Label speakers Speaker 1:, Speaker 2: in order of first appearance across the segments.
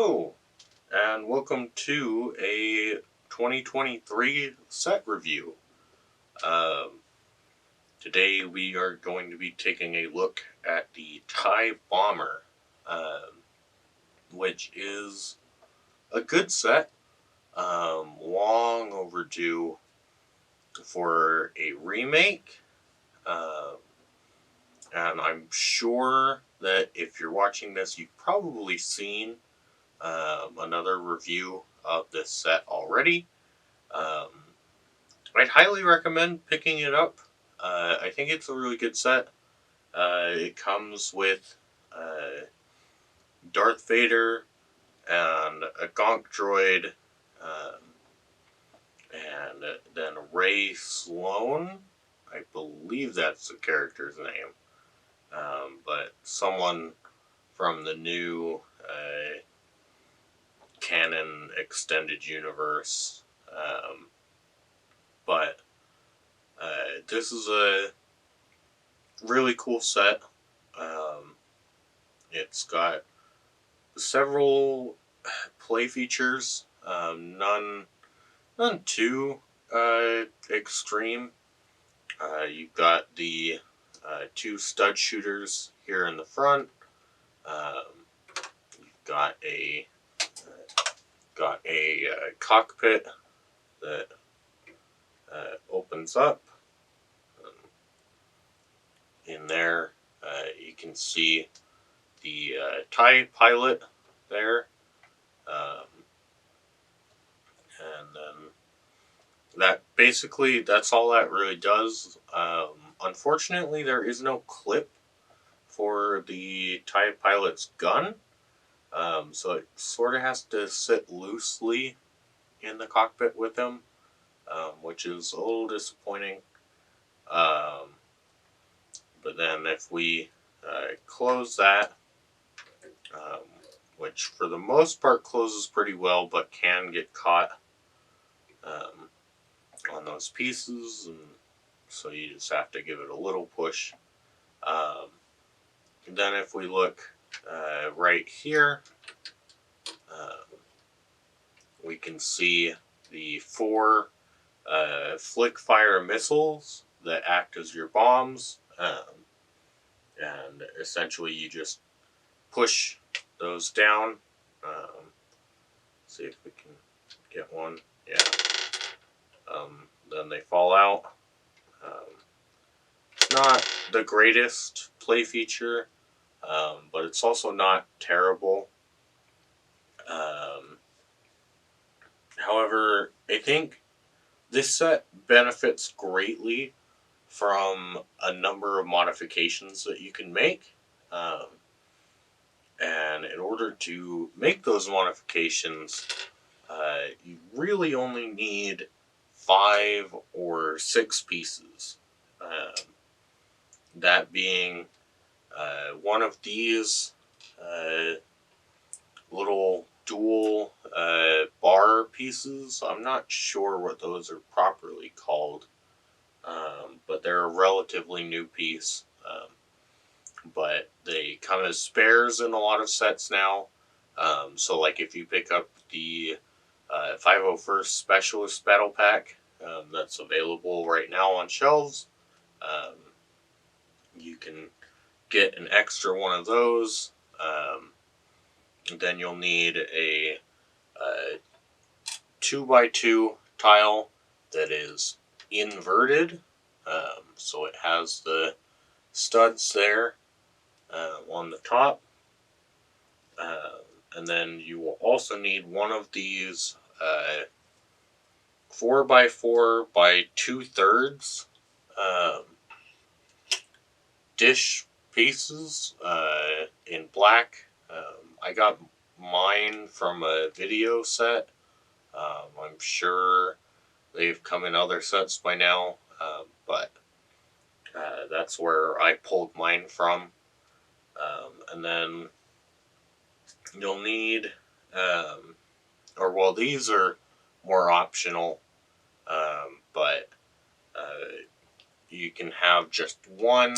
Speaker 1: Hello, and welcome to a 2023 set review. Um, Today we are going to be taking a look at the TIE Bomber, um, which is a good set, long overdue for a remake. Um, and I'm sure that if you're watching this, you've probably seen another review of this set already. Um, I'd highly recommend picking it up. I think it's a really good set. It comes with uh, Darth Vader and a Gonk droid, um, and then Rey Sloane. I believe that's the character's name. But someone from the new canon extended universe. But this is a really cool set. Um, it's got several play features, none too extreme. You've got the two stud shooters here in the front. Um, you've got a cockpit that opens up. Um, in there, you can see the TIE pilot there. Um, and then that's all that really does. Unfortunately, there is no clip for the TIE pilot's gun, so it sort of has to sit loosely in the cockpit with him, which is a little disappointing. Um, but then if we close that, um, which for the most part closes pretty well, but can get caught um, on those pieces, and so you just have to give it a little push. Um, then if we look right here, we can see the four flick fire missiles that act as your bombs, and essentially you just push those down. See if we can get one. Yeah. Then they fall out. It's not the greatest play feature, but it's also not terrible. Um, However, I think this set benefits greatly from a number of modifications that you can make. Um, and in order to make those modifications, you really only need 5 or 6 pieces. That being one of these uh, little dual bar pieces. I'm not sure what those are properly called, but they're a relatively new piece. But they come as spares in a lot of sets now. So, like if you pick up the 501st Specialist Battle Pack that's available right now on shelves, um, you can get an extra one of those. Then you'll need a 2x2 tile that is inverted. So it has the studs there on the top. And then you will also need one of these 4x4 by 2/3 um, dish pieces in black. I got mine from a video set. I'm sure they've come in other sets by now, but that's where I pulled mine from. And then you'll need, these are more optional, but you can have just one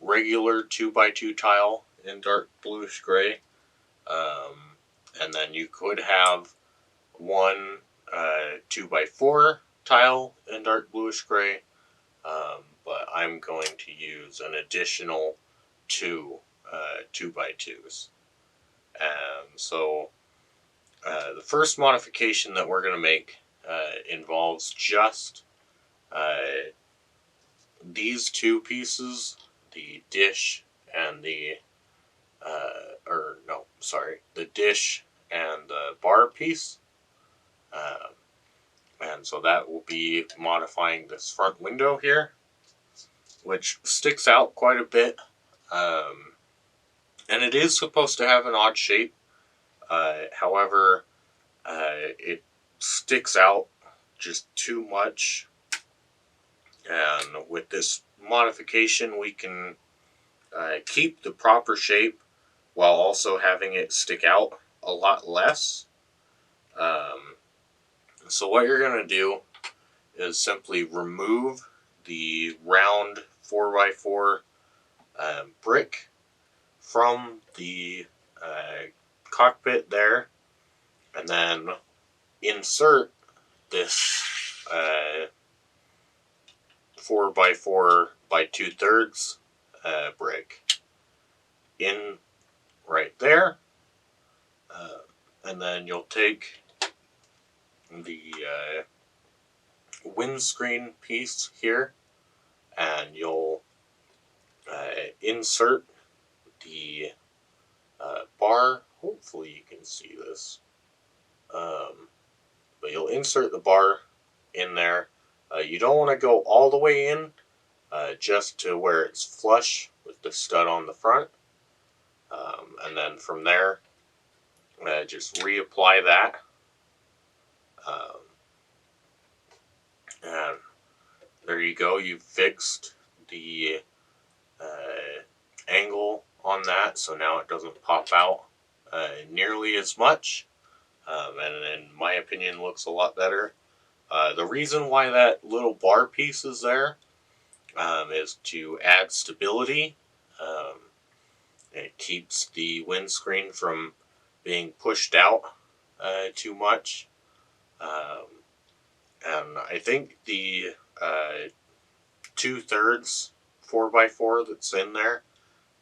Speaker 1: regular 2x2 tile in dark bluish gray. And then you could have one 2x4 tile in dark bluish gray, but I'm going to use an additional two 2x2s. And so the first modification that we're going to make involves just these two pieces, the dish and the the dish and the bar piece. And so that will be modifying this front window here, which sticks out quite a bit. And it is supposed to have an odd shape. However, it sticks out just too much. And with this modification, we can keep the proper shape while also having it stick out a lot less. So what you're going to do is simply remove the round 4x4 brick from the cockpit there, and then insert this 4x4 by 2/3 brick in right there, and then you'll take the windscreen piece here, and you'll insert the bar. Hopefully you can see this, but you'll insert the bar in there. You don't want to go all the way in, just to where it's flush with the stud on the front, and then from there just reapply that, and there you go. You've fixed the angle on that, so now it doesn't pop out nearly as much, and in my opinion looks a lot better. The reason why that little bar piece is there is to add stability. It keeps the windscreen from being pushed out too much, and I think the 2/3 4x4 that's in there,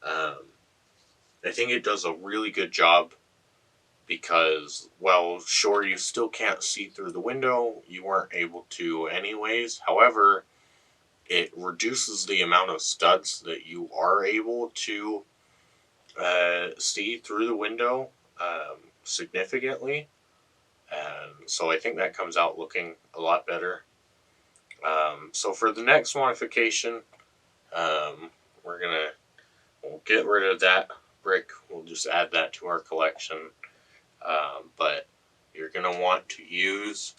Speaker 1: I think it does a really good job, because, well, sure, you still can't see through the window. You weren't able to anyways. However, it reduces the amount of studs that you are able to see through the window significantly. And so I think that comes out looking a lot better. So for the next modification, we'll get rid of that brick. We'll just add that to our collection. But you're going to want to use,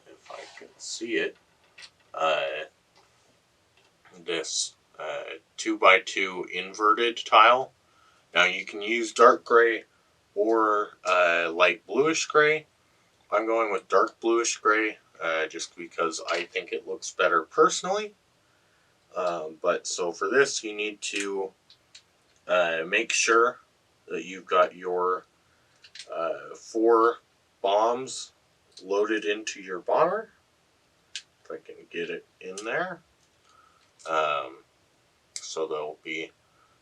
Speaker 1: if I can see it, this 2x2 inverted tile. Now you can use dark gray or light bluish gray. I'm going with dark bluish gray just because I think it looks better personally. But so for this, you need to make sure that you've got your 4 bombs loaded into your bomber. If I can get it in there. So they'll be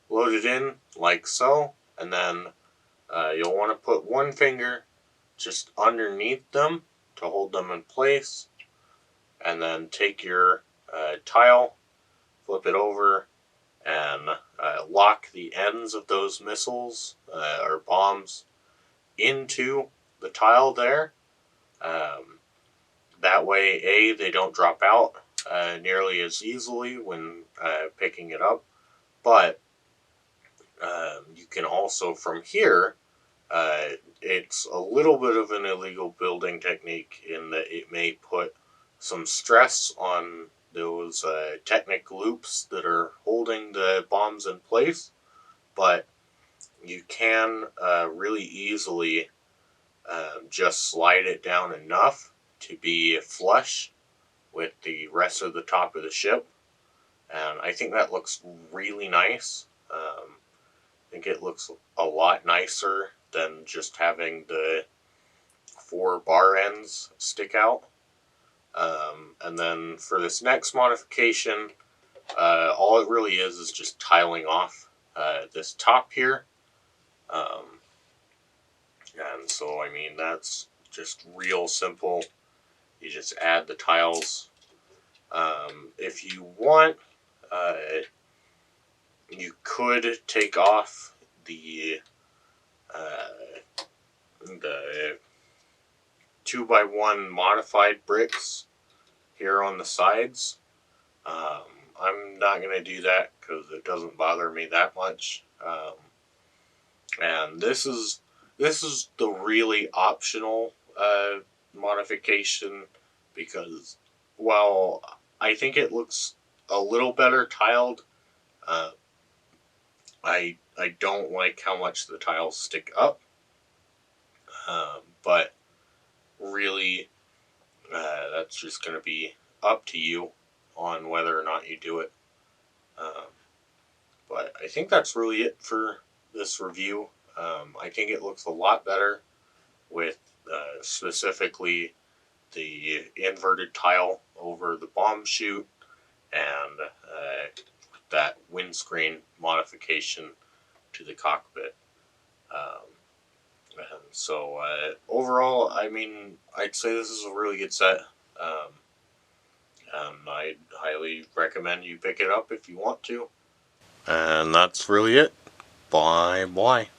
Speaker 1: loaded in like so, and then you'll want to put one finger just underneath them to hold them in place, and then take your tile, flip it over, and lock the ends of those missiles or bombs into the tile there. That way, they don't drop out nearly as easily when picking it up, but you can also, from here, it's a little bit of an illegal building technique in that it may put some stress on those Technic loops that are holding the bombs in place, but you can really easily just slide it down enough to be flush with the rest of the top of the ship, and I think that looks really nice. I think it looks a lot nicer than just having the 4 bar ends stick out. And then for this next modification, all it really is just tiling off this top here. And so, I mean, that's just real simple. You just add the tiles. If you want, you could take off the 2x1 modified bricks here on the sides. I'm not going to do that because it doesn't bother me that much. And this is the really optional modification, because while I think it looks a little better tiled, I don't like how much the tiles stick up. But really, that's just going to be up to you on whether or not you do it. But I think that's really it for this review. I think it looks a lot better with specifically the inverted tile over the bomb chute and that windscreen modification to the cockpit. And so overall, I mean, I'd say this is a really good set. And I'd highly recommend you pick it up if you want to. And that's really it. Bye bye.